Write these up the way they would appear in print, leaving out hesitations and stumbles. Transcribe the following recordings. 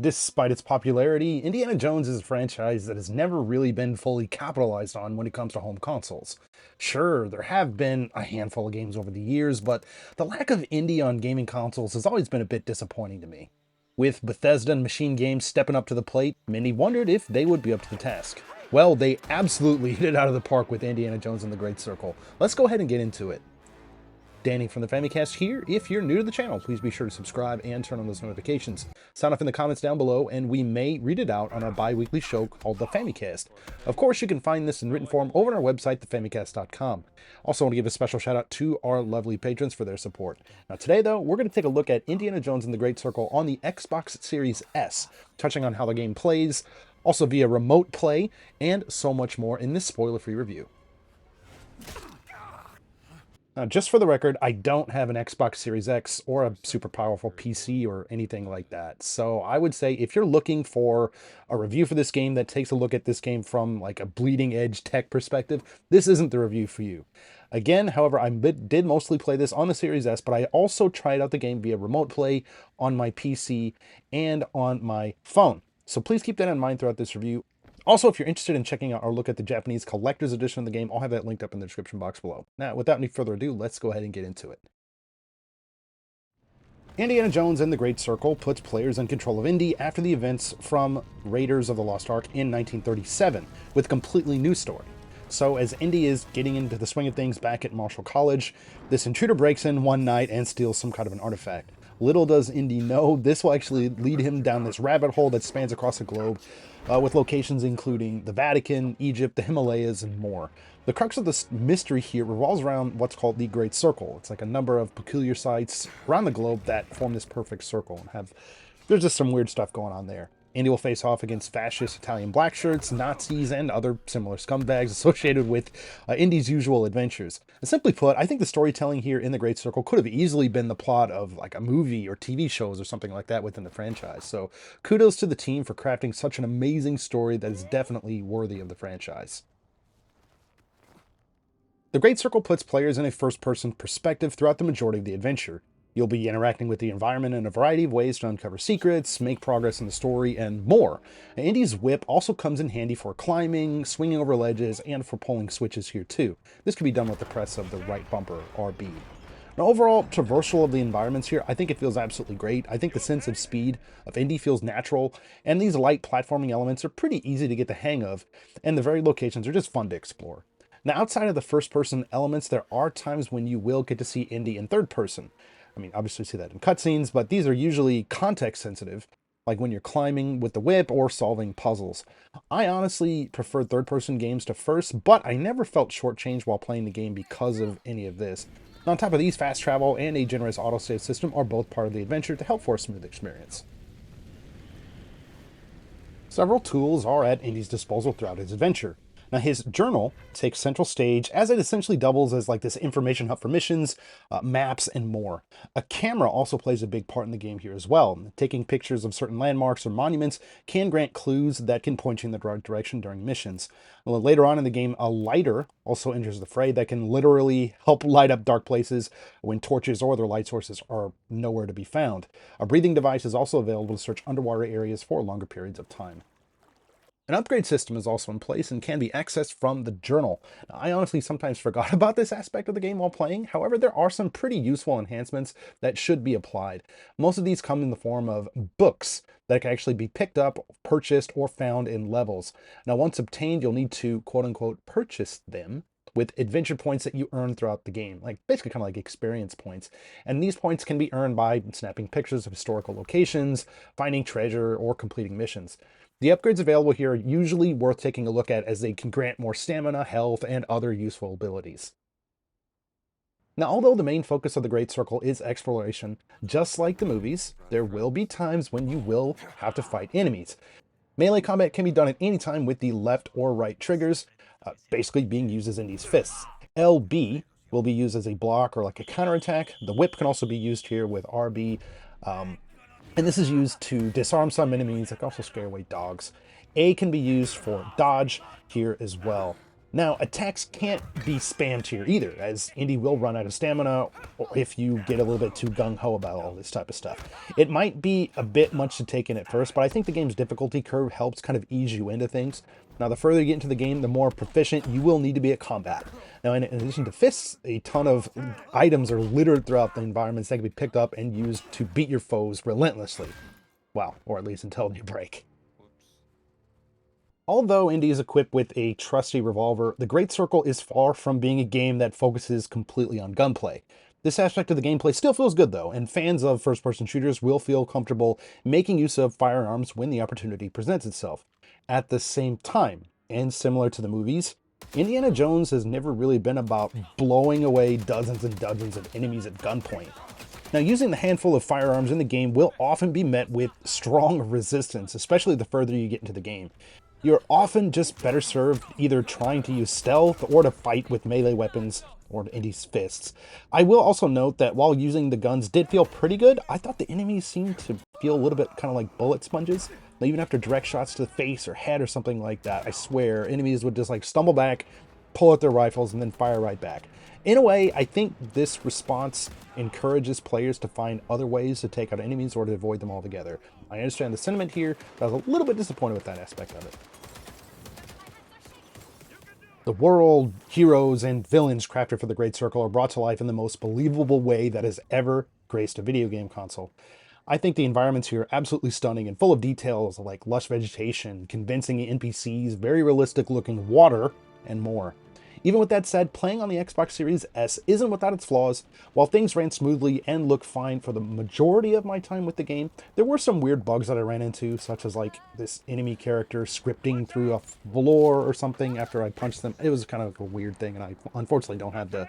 Despite its popularity, Indiana Jones is a franchise that has never really been fully capitalized on when it comes to home consoles. Sure, there have been a handful of games over the years, but the lack of indie on gaming consoles has always been a bit disappointing to me. With Bethesda and Machine Games stepping up to the plate, many wondered if they would be up to the task. Well, they absolutely hit it out of the park with Indiana Jones and the Great Circle. Let's go ahead and get into it. Danny from the Famicast here. If you're new to the channel, please be sure to subscribe and turn on those notifications. Sound off in the comments down below, and we may read it out on our bi-weekly show called the Famicast. Of course, you can find this in written form over on our website, thefamicast.com. Also, want to give a special shout out to our lovely patrons for their support. Now, today, though, we're going to take a look at Indiana Jones and the Great Circle on the Xbox Series S, touching on how the game plays, also via remote play, and so much more in this spoiler-free review. Now, just for the record, I don't have an Xbox Series X or a super powerful PC or anything like that. So I would say if you're looking for a review for this game that takes a look at this game from like a bleeding edge tech perspective, this isn't the review for you. Again, however, I did mostly play this on the Series S, but I also tried out the game via remote play on my PC and on my phone. So please keep that in mind throughout this review. Also, if you're interested in checking out or look at the Japanese collector's edition of the game, I'll have that linked up in the description box below. Now, without any further ado, let's go ahead and get into it. Indiana Jones and the Great Circle puts players in control of Indy after the events from Raiders of the Lost Ark in 1937, with a completely new story. So, as Indy is getting into the swing of things back at Marshall College, this intruder breaks in one night and steals some kind of an artifact. Little does Indy know, this will actually lead him down this rabbit hole that spans across the globe, with locations including the Vatican, Egypt, the Himalayas, and more. The crux of this mystery here revolves around what's called the Great Circle. It's like a number of peculiar sites around the globe that form this perfect circle and there's just some weird stuff going on there. Indy will face off against fascist Italian blackshirts, Nazis, and other similar scumbags associated with Indy's usual adventures. And simply put, I think the storytelling here in The Great Circle could have easily been the plot of like a movie or TV shows or something like that within the franchise. So kudos to the team for crafting such an amazing story that is definitely worthy of the franchise. The Great Circle puts players in a first-person perspective throughout the majority of the adventure. You'll be interacting with the environment in a variety of ways to uncover secrets, make progress in the story, and more. Indy's whip also comes in handy for climbing, swinging over ledges, and for pulling switches here too. This can be done with the press of the right bumper, RB. Now, overall, traversal of the environments here, I think it feels absolutely great. I think the sense of speed of Indy feels natural, and these light platforming elements are pretty easy to get the hang of, and the varied locations are just fun to explore. Now, outside of the first-person elements, there are times when you will get to see Indy in third person. I mean, obviously see that in cutscenes, but these are usually context sensitive, like when you're climbing with the whip or solving puzzles. I honestly prefer third-person games to first, but I never felt shortchanged while playing the game because of any of this. And on top of these, fast travel and a generous autosave system are both part of the adventure to help for a smooth experience. Several tools are at Indy's disposal throughout his adventure. Now, his journal takes central stage as it essentially doubles as like this information hub for missions, maps, and more. A camera also plays a big part in the game here as well. Taking pictures of certain landmarks or monuments can grant clues that can point you in the right direction during missions. Well, later on in the game, a lighter also enters the fray that can literally help light up dark places when torches or other light sources are nowhere to be found. A breathing device is also available to search underwater areas for longer periods of time. An upgrade system is also in place and can be accessed from the journal. Now, I honestly sometimes forgot about this aspect of the game while playing. However, there are some pretty useful enhancements that should be applied. Most of these come in the form of books that can actually be picked up, purchased, or found in levels. Now, once obtained, you'll need to quote-unquote purchase them with adventure points that you earn throughout the game, like basically kind of like experience points. And these points can be earned by snapping pictures of historical locations, finding treasure, or completing missions. The upgrades available here are usually worth taking a look at as they can grant more stamina, health, and other useful abilities. Now, although the main focus of the Great Circle is exploration, just like the movies, there will be times when you will have to fight enemies. Melee combat can be done at any time with the left or right triggers, basically being used as Indy's fists. LB will be used as a block or like a counterattack. The whip can also be used here with RB. And this is used to disarm some enemies that can also scare away dogs. A can be used for dodge here as well. Now, attacks can't be spammed here either, as Indy will run out of stamina or if you get a little bit too gung-ho about all this type of stuff. It might be a bit much to take in at first, but I think the game's difficulty curve helps kind of ease you into things. Now, the further you get into the game, the more proficient you will need to be at combat. Now, in addition to fists, a ton of items are littered throughout the environments that can be picked up and used to beat your foes relentlessly. Well, or at least until they break. Although Indy is equipped with a trusty revolver, the Great Circle is far from being a game that focuses completely on gunplay. This aspect of the gameplay still feels good though, and fans of first-person shooters will feel comfortable making use of firearms when the opportunity presents itself. At the same time, and similar to the movies, Indiana Jones has never really been about blowing away dozens and dozens of enemies at gunpoint. Now, using the handful of firearms in the game will often be met with strong resistance, especially the further you get into the game. You're often just better served either trying to use stealth or to fight with melee weapons or Indy's fists. I will also note that while using the guns did feel pretty good, I thought the enemies seemed to feel a little bit kind of like bullet sponges. Now, even after direct shots to the face or head or something like that, I swear, enemies would just like stumble back, pull out their rifles, and then fire right back. In a way, I think this response encourages players to find other ways to take out enemies or to avoid them altogether. I understand the sentiment here, but I was a little bit disappointed with that aspect of it. The world, heroes, and villains crafted for the Great Circle are brought to life in the most believable way that has ever graced a video game console. I think the environments here are absolutely stunning and full of details like lush vegetation, convincing NPCs, very realistic looking water, and more. Even with that said, playing on the Xbox Series S isn't without its flaws. While things ran smoothly and looked fine for the majority of my time with the game, there were some weird bugs that I ran into, such as like this enemy character scripting through a floor or something after I punched them. It was kind of a weird thing, and I unfortunately don't have the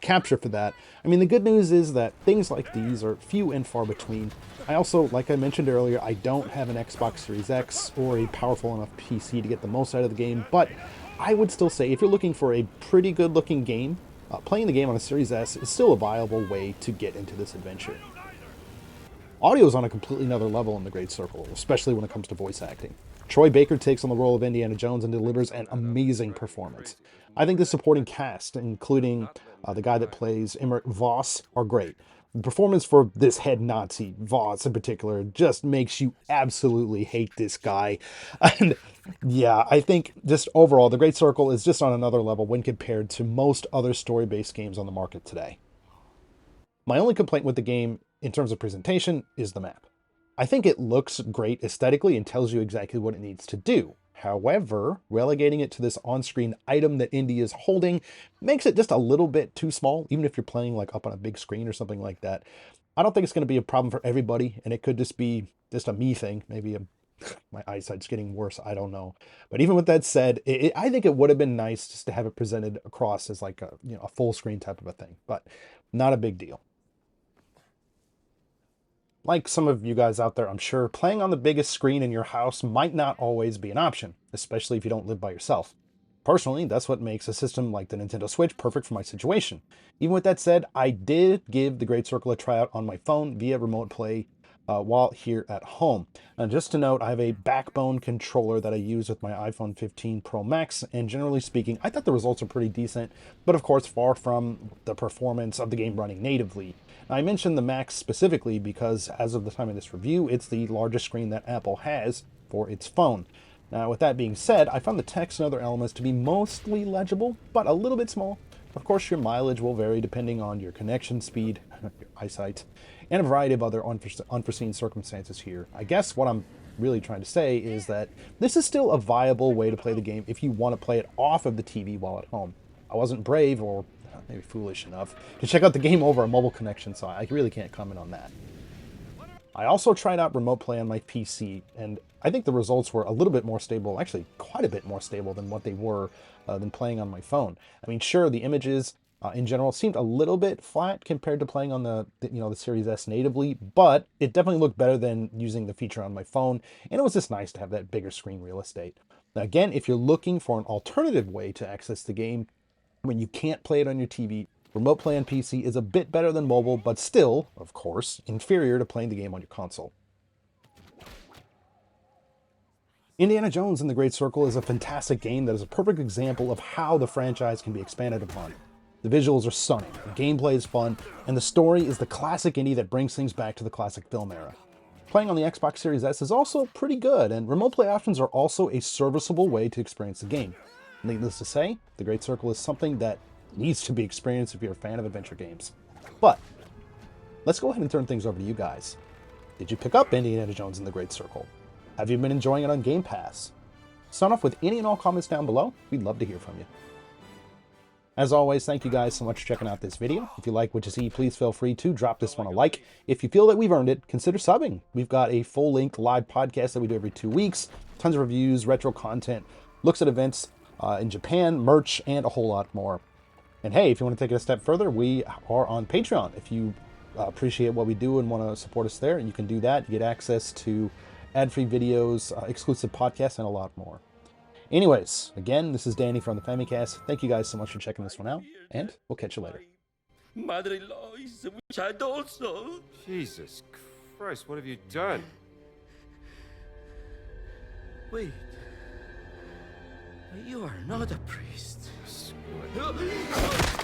capture for that. I mean, the good news is that things like these are few and far between. I also, like I mentioned earlier, I don't have an Xbox Series X or a powerful enough PC to get the most out of the game, but I would still say if you're looking for a pretty good looking game, playing the game on a Series S is still a viable way to get into this adventure. Audio is on a completely another level in the Great Circle, especially when it comes to voice acting. Troy Baker takes on the role of Indiana Jones and delivers an amazing performance. I think the supporting cast, including the guy that plays Emmerich Voss, are great. The performance for this head Nazi, Voss in particular, just makes you absolutely hate this guy. And yeah, I think just overall, The Great Circle is just on another level when compared to most other story-based games on the market today. My only complaint with the game, in terms of presentation, is the map. I think it looks great aesthetically and tells you exactly what it needs to do. However, relegating it to this on-screen item that Indy is holding makes it just a little bit too small, even if you're playing like up on a big screen or something like that. I don't think it's going to be a problem for everybody, and it could just be just a me thing. Maybe my eyesight's getting worse, I don't know. But even with that said, I think it would have been nice just to have it presented across as like a full screen type of a thing, but not a big deal. Like some of you guys out there, I'm sure, playing on the biggest screen in your house might not always be an option, especially if you don't live by yourself. Personally, that's what makes a system like the Nintendo Switch perfect for my situation. Even with that said, I did give the Great Circle a tryout on my phone via remote play while here at home. And just to note, I have a backbone controller that I use with my iPhone 15 Pro Max, and generally speaking, I thought the results are pretty decent, but of course far from the performance of the game running natively. Now, I mentioned the Max specifically because as of the time of this review, it's the largest screen that Apple has for its phone. Now, with that being said, I found the text and other elements to be mostly legible, but a little bit small. Of course, your mileage will vary depending on your connection speed, your eyesight, and a variety of other unforeseen circumstances here. I guess what I'm really trying to say is that this is still a viable way to play the game if you want to play it off of the TV while at home. I wasn't brave, or maybe foolish enough, to check out the game over a mobile connection, so I really can't comment on that. I also tried out remote play on my PC, and I think the results were a little bit more stable, actually quite a bit more stable than what they were than playing on my phone. I mean, sure, the images in general seemed a little bit flat compared to playing on the Series S natively, but it definitely looked better than using the feature on my phone, and it was just nice to have that bigger screen real estate. Now, again, if you're looking for an alternative way to access the game when you can't play it on your TV, remote play on PC is a bit better than mobile, but still, of course, inferior to playing the game on your console. Indiana Jones and the Great Circle is a fantastic game that is a perfect example of how the franchise can be expanded upon. The visuals are stunning, the gameplay is fun, and the story is the classic indie that brings things back to the classic film era. Playing on the Xbox Series S is also pretty good, and remote play options are also a serviceable way to experience the game. Needless to say, the Great Circle is something that needs to be experienced if you're a fan of adventure games. But let's go ahead and turn things over to you guys. Did you pick up Indiana Jones and the Great Circle? Have you been enjoying it on Game Pass? Sound off with any and all comments down below. We'd love to hear from you. As always, thank you guys so much for checking out this video. If you like what you see, please feel free to drop this one a like. If you feel that we've earned it, consider subbing. We've got a full-length live podcast that we do every 2 weeks, tons of reviews, retro content, looks at events in Japan, merch, and a whole lot more. And hey, if you want to take it a step further, we are on Patreon. If you appreciate what we do and want to support us there, you can do that. You get access to ad-free videos, exclusive podcasts, and a lot more. Anyways, again, this is Danny from the Famicast. Thank you guys so much for checking this one out, and we'll catch you later. Mother-in-law is a witch also. Jesus Christ, what have you done? Wait. You are not a priest. Screw it.